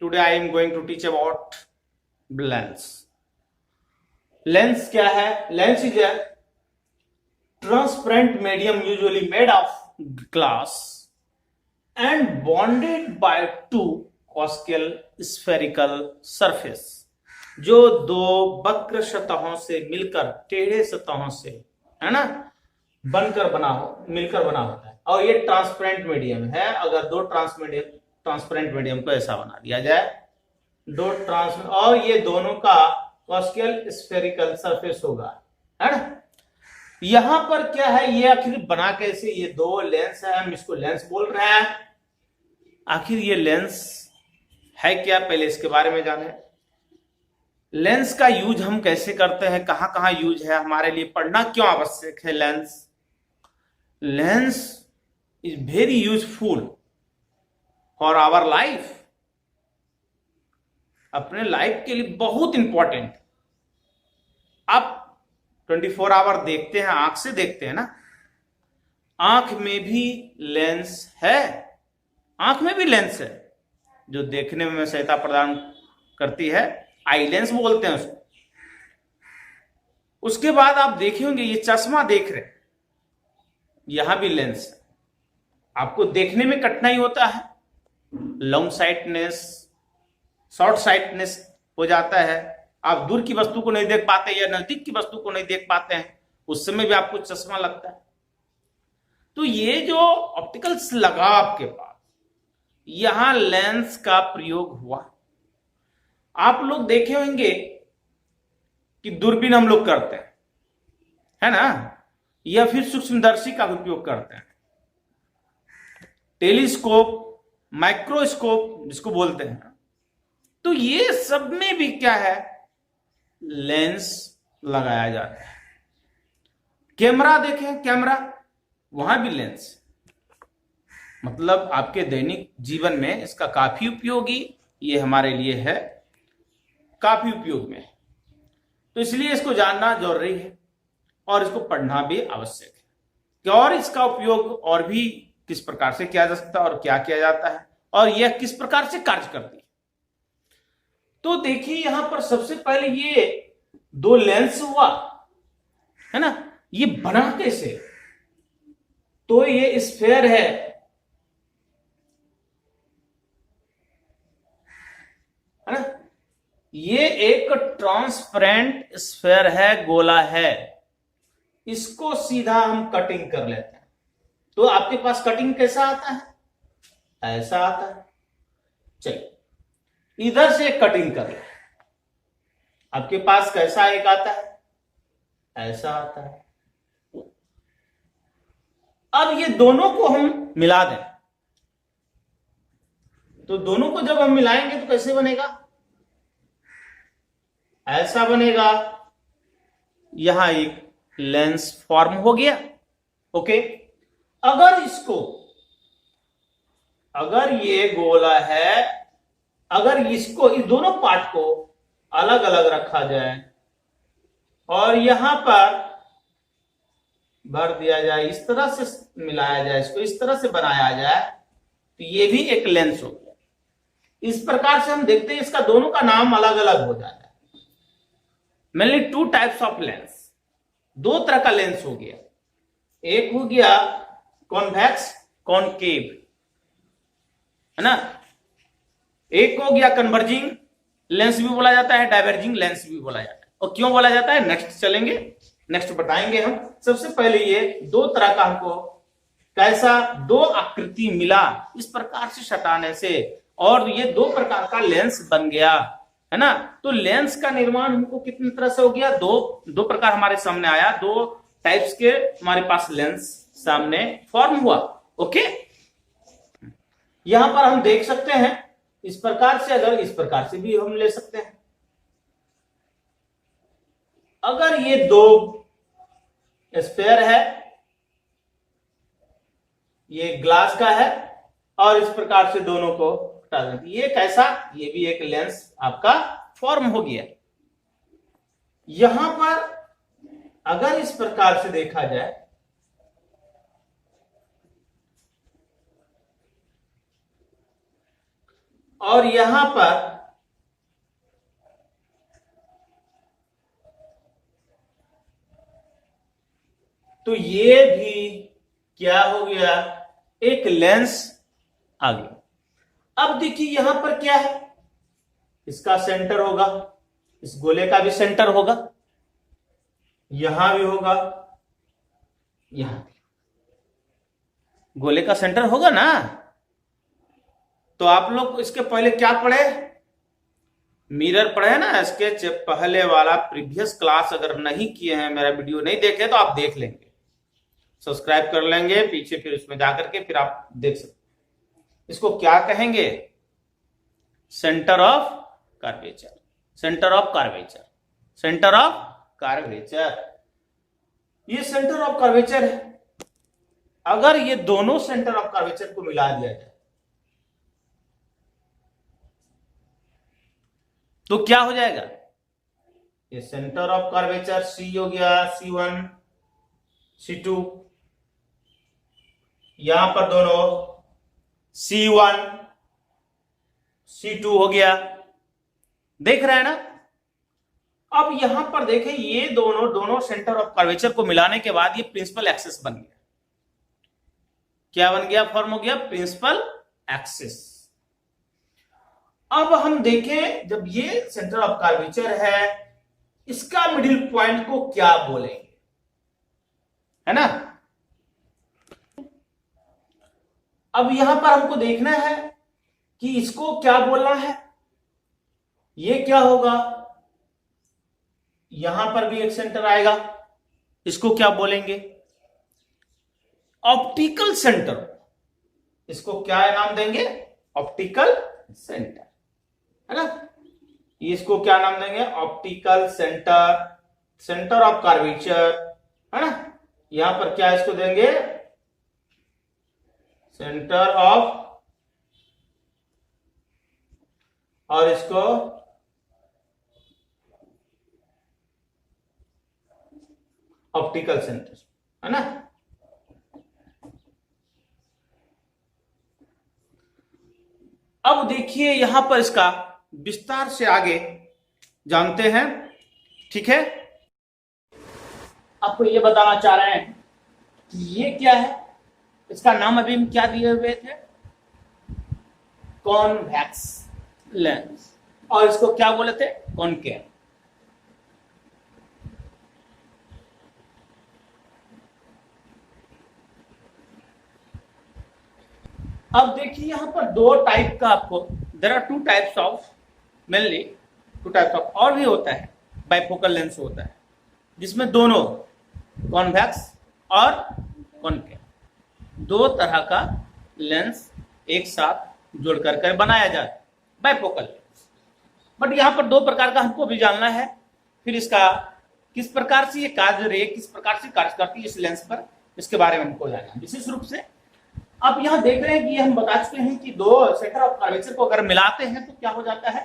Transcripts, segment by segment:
Today I am going to teach about lens. Lens क्या है? Lens is a transparent medium usually made of glass and bonded by two conical spherical surface. जो दो वक्र सतहों से मिलकर टेढ़े सतहों से, है ना, मिलकर बना होता है। और ये ट्रांसपेरेंट मीडियम है। अगर दो ट्रांसपेरेंट मीडियम को ऐसा बना दिया जाए, और ये दोनों का कॉनिकल स्फेरिकल सरफेस होगा, है ना। यहां पर क्या है, ये आखिर बना कैसे? ये दो लेंस है, हम इसको लेंस बोल रहे हैं। आखिर ये लेंस है क्या, पहले इसके बारे में जाने। लेंस का यूज हम कैसे करते हैं, कहां कहां यूज है, हमारे लिए पढ़ना क्यों आवश्यक है। Lens is very useful for our life. अपने लाइफ के लिए बहुत इंपॉर्टेंट। आप 24 आवर देखते हैं, आंख से देखते हैं ना, आंख में भी लेंस है। आंख में भी लेंस है जो देखने में सहायता प्रदान करती है, आई लेंस बोलते हैं उसको। उसके बाद आप देखे होंगे ये चश्मा देख रहे हैं, यहां भी लेंस है। आपको देखने में कठिनाई होता है, लॉन्ग साइटनेस, शॉर्ट साइटनेस हो जाता है, आप दूर की वस्तु को नहीं देख पाते या नजदीक की वस्तु को नहीं देख पाते हैं, उस समय भी आपको चश्मा लगता है। तो ये जो ऑप्टिकल्स लगा आपके पास, यहां लेंस का प्रयोग हुआ। आप लोग देखे होंगे कि दूरबीन हम लोग करते हैं, है ना, या फिर सूक्ष्मदर्शी का उपयोग करते हैं, टेलीस्कोप, माइक्रोस्कोप जिसको बोलते हैं। तो ये सब में भी क्या है, लेंस लगाया जाता है। कैमरा देखें, कैमरा, वहां भी लेंस। मतलब आपके दैनिक जीवन में इसका काफी उपयोगी, ये हमारे लिए है, काफी उपयोग में है। तो इसलिए इसको जानना जरूरी है और इसको पढ़ना भी आवश्यक है कि और इसका उपयोग और भी किस प्रकार से किया जा सकता है और क्या किया जाता है और यह किस प्रकार से कार्य करती है। तो देखिए यहां पर सबसे पहले ये दो लेंस हुआ, है ना, ये बना कैसे? तो ये स्फेयर है ना, ये एक ट्रांसपेरेंट स्फेयर है, गोला है। इसको सीधा हम कटिंग कर लेते हैं। तो आपके पास कटिंग कैसा आता है? ऐसा आता है। चलिए इधर से कटिंग कर ले। आपके पास कैसा एक आता है? ऐसा आता है। अब ये दोनों को हम मिला दें, तो दोनों को जब हम मिलाएंगे तो कैसे बनेगा? ऐसा बनेगा। यहां एक लेंस फॉर्म हो गया। ओके, अगर ये गोला है, अगर इसको, इस दोनों पार्ट को अलग अलग रखा जाए और यहां पर भर दिया जाए, इस तरह से मिलाया जाए, इसको इस तरह से बनाया जाए, तो ये भी एक लेंस हो गया। इस प्रकार से हम देखते हैं इसका दोनों का नाम अलग अलग हो जाता है। Mainly two types of lens, दो तरह का लेंस हो गया। एक हो गया कॉन्वेक्स, कॉनकेव, है ना। एक हो गया कन्वर्जिंग लेंस भी बोला जाता है, डाइवर्जिंग लेंस भी बोला जाता है। और क्यों बोला जाता है नेक्स्ट चलेंगे, नेक्स्ट बताएंगे हम। सबसे पहले ये दो तरह का हमको कैसा दो आकृति मिला, इस प्रकार से सटाने से, और ये दो प्रकार का लेंस बन गया, है ना। तो लेंस का निर्माण हमको कितनी तरह से हो गया? दो प्रकार हमारे सामने आया, दो टाइप्स के हमारे पास लेंस सामने फॉर्म हुआ। ओके, यहां पर हम देख सकते हैं इस प्रकार से, अगर इस प्रकार से भी हम ले सकते हैं। अगर ये दो स्फेयर है, ये ग्लास का है, और इस प्रकार से दोनों को हटा दें, ये कैसा, ये भी एक लेंस आपका फॉर्म हो गया। यहां पर अगर इस प्रकार से देखा जाए, और यहां पर तो ये भी क्या हो गया, एक लेंस आ गया। अब देखिए यहां पर क्या है, इसका सेंटर होगा, इस गोले का भी सेंटर होगा, यहां भी होगा, यहां भी गोले का सेंटर होगा ना। तो आप लोग इसके पहले क्या पढ़े, मिरर पढ़े ना, इसके पहले वाला प्रीवियस क्लास अगर नहीं किए हैं, मेरा वीडियो नहीं देखे तो आप देख लेंगे, सब्सक्राइब कर लेंगे पीछे, फिर उसमें जाकर के फिर आप देख सकते। इसको क्या कहेंगे, centre of curvature, centre of curvature, centre of curvature, ये सेंटर ऑफ कर्वेचर है। अगर ये दोनों सेंटर ऑफ कर्वेचर को मिला दिया जाए तो क्या हो जाएगा, ये सेंटर ऑफ कर्वेचर सी हो गया, C1 C2, यहां पर दोनों C1 C2 हो गया, देख रहे हैं ना। अब यहां पर देखें, ये दोनों सेंटर ऑफ कर्वेचर को मिलाने के बाद ये प्रिंसिपल एक्सिस बन गया। क्या बन गया, फॉर्म हो गया प्रिंसिपल एक्सिस। अब हम देखें, जब ये सेंटर ऑफ कर्वेचर है, इसका मिडिल पॉइंट को क्या बोलेंगे, है ना। अब यहां पर हमको देखना है कि इसको क्या बोलना है, ये क्या होगा, यहां पर भी एक सेंटर आएगा, इसको क्या बोलेंगे, ऑप्टिकल सेंटर, इसको क्या नाम देंगे, ऑप्टिकल सेंटर, है ना। इसको क्या नाम देंगे, optical centre, centre of curvature, है ना। यहां पर क्या इसको देंगे, सेंटर ऑफ, और इसको ऑप्टिकल सेंटर, है ना। अब देखिए यहां पर इसका विस्तार से आगे जानते हैं, ठीक है। आपको ये बताना चाह रहे हैं कि ये क्या है, इसका नाम अभी हम क्या दिए हुए थे, कॉन्वेक्स लेंस, और इसको क्या बोले थे, कॉनकेव। अब देखिए यहां पर दो टाइप का आपको, there are two types of, mainly two types of, और भी होता है, बाइफोकल लेंस होता है जिसमें दोनों कॉन्वेक्स और कॉनकेव, दो तरह का लेंस एक साथ जोड़ कर बनाया जाता है, बाइफोकल लेंस। बट यहां पर दो प्रकार का हमको भी जानना है, फिर इसका किस प्रकार से ये कार्य, रे किस प्रकार से कार्य करती है इस लेंस पर, इसके बारे में हमको जानना है विशेष रूप से। आप यहां देख रहे हैं कि हम बता चुके हैं कि दो सेंटर ऑफ कर्वेचर को अगर मिलाते हैं तो क्या हो जाता है,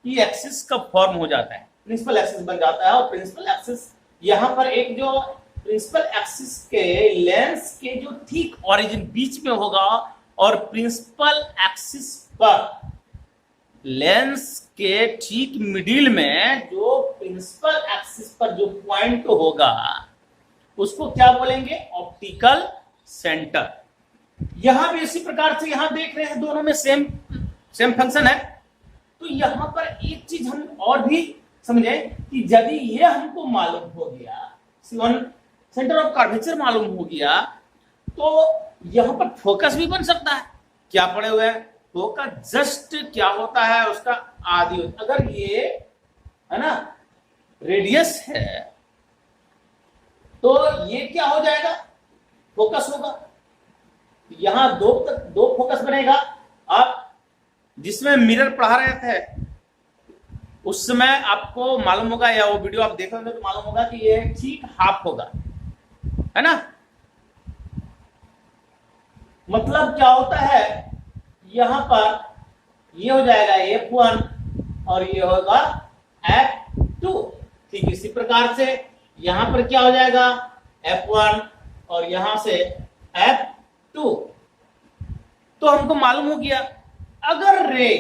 कि एक्सिस का फॉर्म हो जाता है, प्रिंसिपल एक्सिस बन जाता है। और प्रिंसिपल एक्सिस यहां पर एक जो प्रिंसिपल एक्सिस के लेंस के जो ठीक ओरिजिन बीच में होगा, और प्रिंसिपल एक्सिस पर लेंस के ठीक मिडिल में जो प्रिंसिपल एक्सिस पर जो पॉइंट होगा उसको क्या बोलेंगे, ऑप्टिकल सेंटर। यहां भी इसी प्रकार से, यहां देख रहे हैं दोनों में सेम फंक्शन है। तो यहां पर एक चीज हम और भी समझे कि यदि ये हमको मालूम हो गया, C1 सेंटर ऑफ कर्वेचर मालूम हो गया, तो यहां पर फोकस भी बन सकता है। क्या पड़े हुए हैं, फोकस जस्ट क्या होता है उसका आधी, अगर ये है ना रेडियस है तो ये क्या हो जाएगा, फोकस होगा। यहां दो फोकस बनेगा। आप जिसमें मिरर पढ़ा रहे थे उस समय आपको मालूम होगा, या वो वीडियो आप देखोगे तो मालूम होगा कि ये ठीक हाफ होगा, है ना। मतलब क्या होता है, यहां पर ये हो जाएगा F1 और ये होगा F2। ठीक इसी प्रकार से यहां पर क्या हो जाएगा, F1 और यहां से F2। तो हमको मालूम हो गया, अगर रे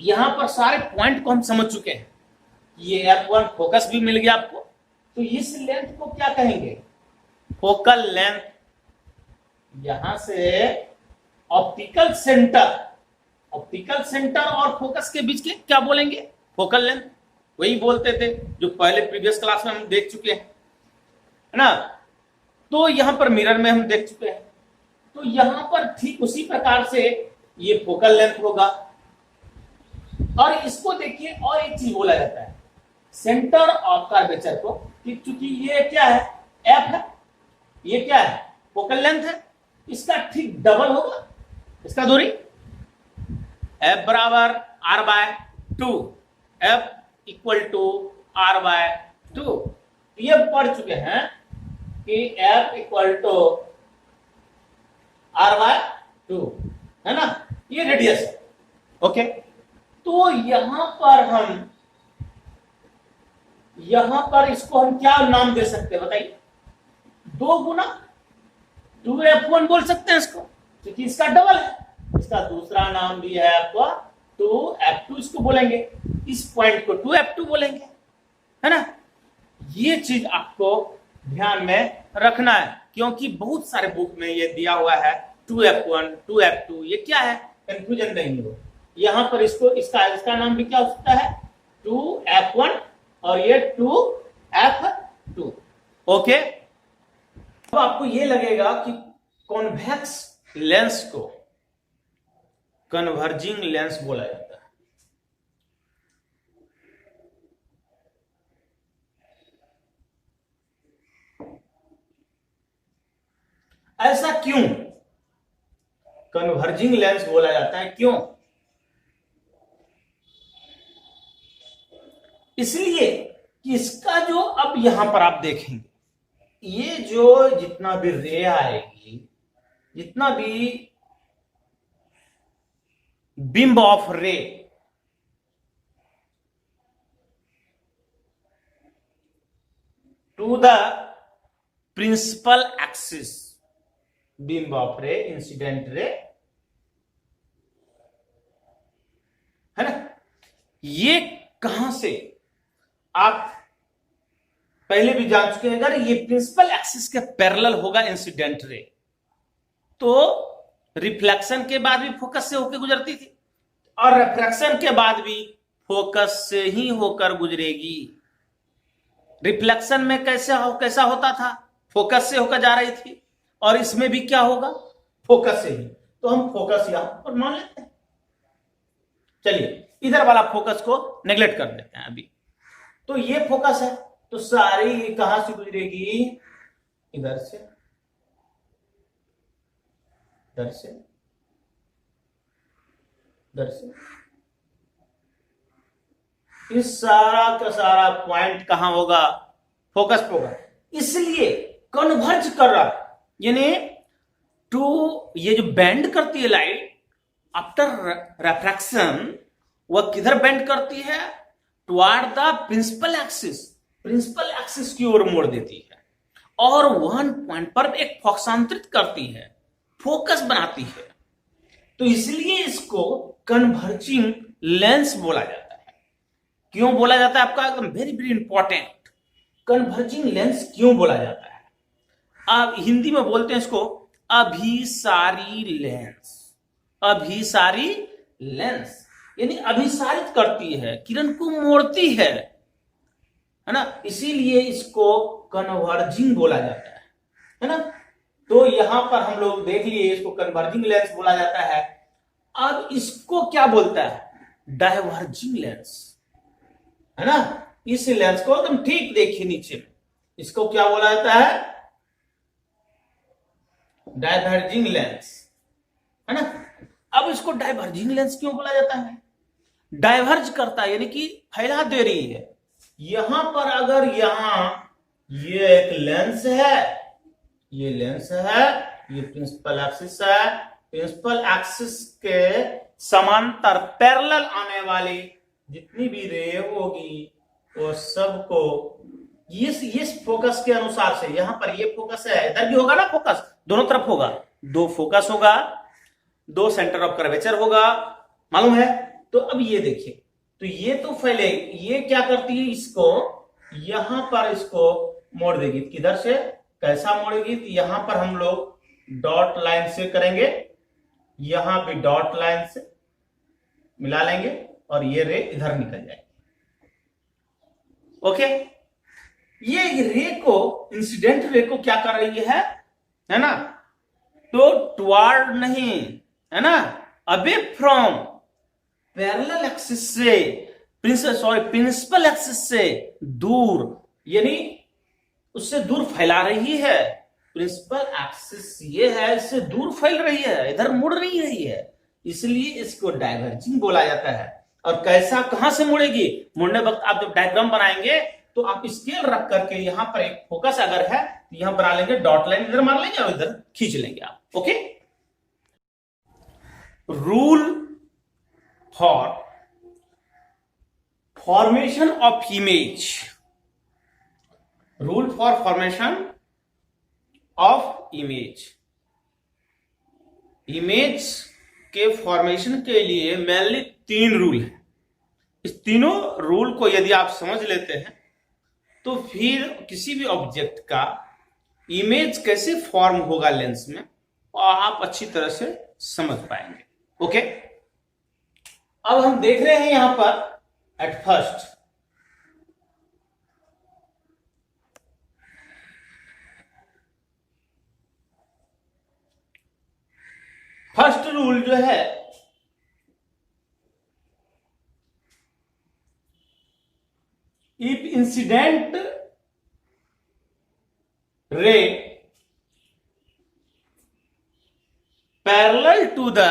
यहां पर सारे पॉइंट को हम समझ चुके हैं। ये F1 फोकस भी मिल गया आपको। तो इस लेंथ को क्या कहेंगे? Focal length. यहां से ऑप्टिकल सेंटर, ऑप्टिकल सेंटर और फोकस के बीच के क्या बोलेंगे? Focal length. वही बोलते थे जो पहले प्रीवियस क्लास में हम देख चुके हैं, है ना। तो यहां पर मिरर में हम देख चुके हैं। तो यहां पर ठीक उसी प्रकार से ये फोकल लेंथ होगा। और इसको देखिए, और एक चीज बोला जाता है सेंटर ऑफ कर्वेचर को, क्योंकि ये क्या है? एफ है, ये क्या है? फोकल लेंथ है। इसका ठीक डबल होगा इसका दूरी। एफ बराबर R by two, F equal to R by two. ये पढ़ चुके हैं कि F equal to R by two, है ना। ये रेडियस है। ओके, तो यहां पर इसको हम क्या नाम दे सकते हैं बताइए? 2 गुना 2F1 बोल सकते हैं इसको, क्योंकि इसका डबल है। इसका दूसरा नाम भी है आपका 2F2, इसको बोलेंगे। इस पॉइंट को 2F2 बोलेंगे, है ना। ये चीज आपको ध्यान में रखना है, क्योंकि बहुत सारे बुक में ये दिया हुआ है 2F1 2F2। ये क्या है? कंफ्यूजन नहीं हो। यहां पर इसका नाम भी क्या हो सकता है? 2F1 और ये 2F2। ओके, तो आपको ये लगेगा कि कॉन्वेक्स लेंस को कन्वर्जिंग लेंस बोला जाता है। ऐसा क्यों कन्वर्जिंग लेंस बोला जाता है? क्यों? इसलिए कि इसका जो, अब यहां पर आप देखेंगे, ये जो जितना भी रे आएगी, जितना भी बिंब of ray to the principal axis, बिंब ऑफ रे, इंसिडेंट रे, है ना। ये कहां से आप पहले भी जान चुके हैं। अगर ये प्रिंसिपल एक्सिस के पैरेलल होगा इंसिडेंट रे, तो रिफ्लेक्शन के बाद भी फोकस से होकर गुजरती थी, और रिफ्रैक्शन के बाद भी फोकस से ही होकर गुजरेगी। रिफ्लेक्शन में कैसा होता था? फोकस से होकर जा रही थी, और इसमें भी क्या होगा? फोकस से ही। तो हम फोकस यहां पर मान लेते हैं। चलिए, इधर वाला फोकस को नेग्लेक्ट कर देते हैं अभी। तो ये फोकस है, तो सारी कहां से गुजरेगी? इधर से, इधर से, इधर से। इस सारा का सारा पॉइंट कहां होगा? फोकस पे होगा। इसलिए कन्वर्ज कर रहा है, यानी ये जो बेंड करती है लाइट आफ्टर रिफ्रैक्शन, वह किधर बेंड करती है? Toward the principal axis, principal axis की ओर मोड़ देती है, और वन पॉइंट पर एक फोकसांतरित करती है, फोकस बनाती है। तो इसलिए इसको कन्वर्जिंग लेंस बोला जाता है। क्यों बोला जाता है? आपका एकदम very very important, converging lens क्यों बोला जाता है? अब हिंदी में बोलते हैं इसको अभिसारी लेंस। अभिसारी लेंस यानी अभिसारित करती है, किरण को मोड़ती है ना। इसीलिए इसको कन्वर्जिंग बोला जाता है ना। तो यहां पर हम लोग देख लिए, इसको कन्वर्जिंग लेंस बोला जाता है। अब इसको क्या बोलता है? डायवर्जिंग लेंस, है ना। इस लेंस को एकदम ठीक देखिए नीचे में, इसको क्या बोला जाता है? डायवर्जिंग लेंस, है ना। अब इसको डायवर्जिंग लेंस क्यों बोला जाता है? डाइवर्ज करता है, यानी कि फैला दे रही है। यहां पर अगर ये एक लेंस है, ये लेंस है, ये प्रिंसिपल एक्सिस है, प्रिंसिपल एक्सिस के समांतर पैरेलल आने वाली जितनी भी रे होगी, वो सबको इस फोकस के अनुसार से, यहां पर ये फोकस है, इधर भी होगा ना फोकस, दोनों तरफ होगा, 2 फोकस होगा, 2 सेंटर ऑफ कर्वेचर होगा, मालूम है। तो अब ये देखिए, तो ये तो फैले, ये क्या करती है, इसको यहां पर इसको मोड़ देगी। किधर से, कैसा मोड़ेगी, तो यहां पर हम लोग डॉट लाइन से करेंगे, यहां भी डॉट लाइन से मिला लेंगे और ये रे इधर निकल जाएगी। ओके, ये रे को, इंसिडेंट रे को क्या कर रही है ना, तो टुवर्ड नहीं, है ना, अवे फ्रॉम पैरेलल एक्सिस से, प्रिंसिपल एक्सिस से दूर, यानी उससे दूर फैला रही है। प्रिंसिपल एक्सिस ये है, इससे दूर फैल रही है, इधर मुड़ नहीं रही है, इसलिए इसको डाइवर्जिंग बोला जाता है। और कैसा, कहां से मुड़ेगी, मुड़ने वक्त आप जब डायग्राम बनाएंगे तो आप स्केल रख करके यहां पर एक फोकस अगर है तो यहां बना लेंगे, डॉट लाइन इधर मार लेंगे और इधर खींच लेंगे आप। Okay, rule for formation of image, rule for formation of image, image के फॉर्मेशन के लिए मेनली 3 रूल है। इस तीनों रूल को यदि आप समझ लेते हैं तो फिर किसी भी ऑब्जेक्ट का इमेज कैसे फॉर्म होगा लेंस में, और आप अच्छी तरह से समझ पाएंगे। ओके, अब हम देख रहे हैं यहां पर एट फर्स्ट रूल जो है, if incident ray parallel to the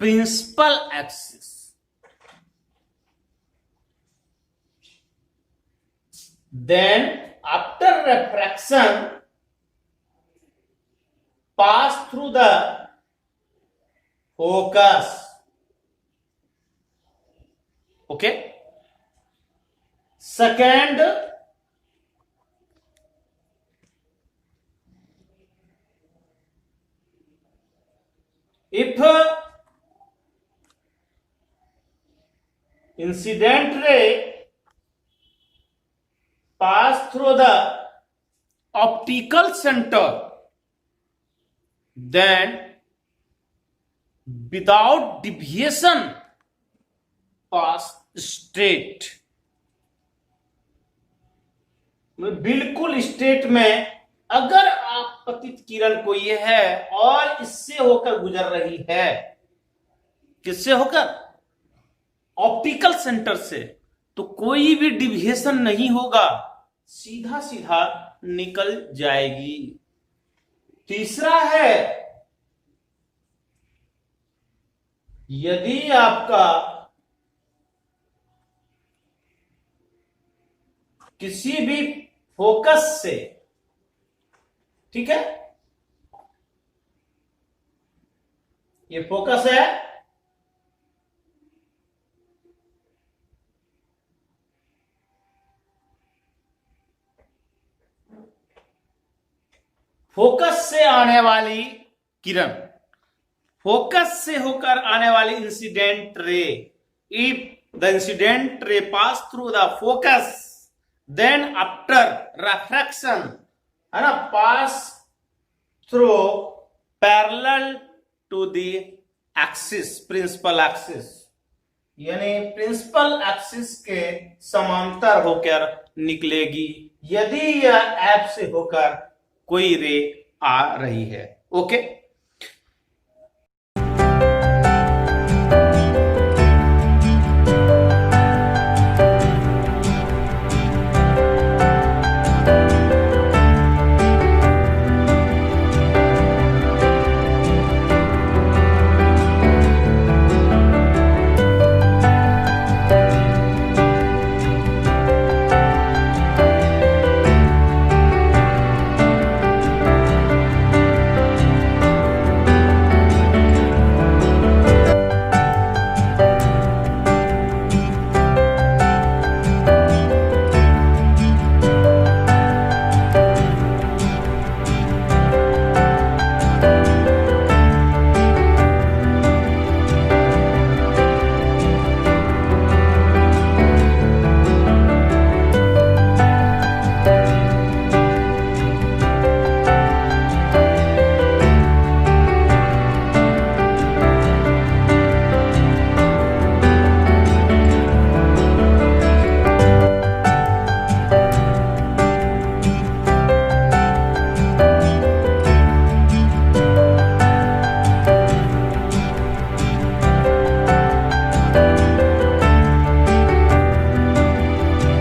principal axis, then after refraction pass through the focus. Okay, second, if incident ray pass through the optical center, then without deviation pass straight, बिल्कुल straight में अगर आपतित किरण कोई है और इससे होकर गुजर रही है, किससे होकर, ऑप्टिकल सेंटर से, तो कोई भी डिविएशन नहीं होगा, सीधा सीधा निकल जाएगी। तीसरा है, यदि आपका किसी भी फोकस से, ठीक है, ये फोकस है, फोकस से आने वाली किरण, फोकस से होकर आने वाली incident ray, if the incident ray pass through the focus, then after refraction, है ना, pass through parallel to the axis, principal axis, यानी प्रिंसिपल एक्सिस के समांतर होकर निकलेगी, यदि यह ऐप से होकर कोई रे आ रही है। ओके।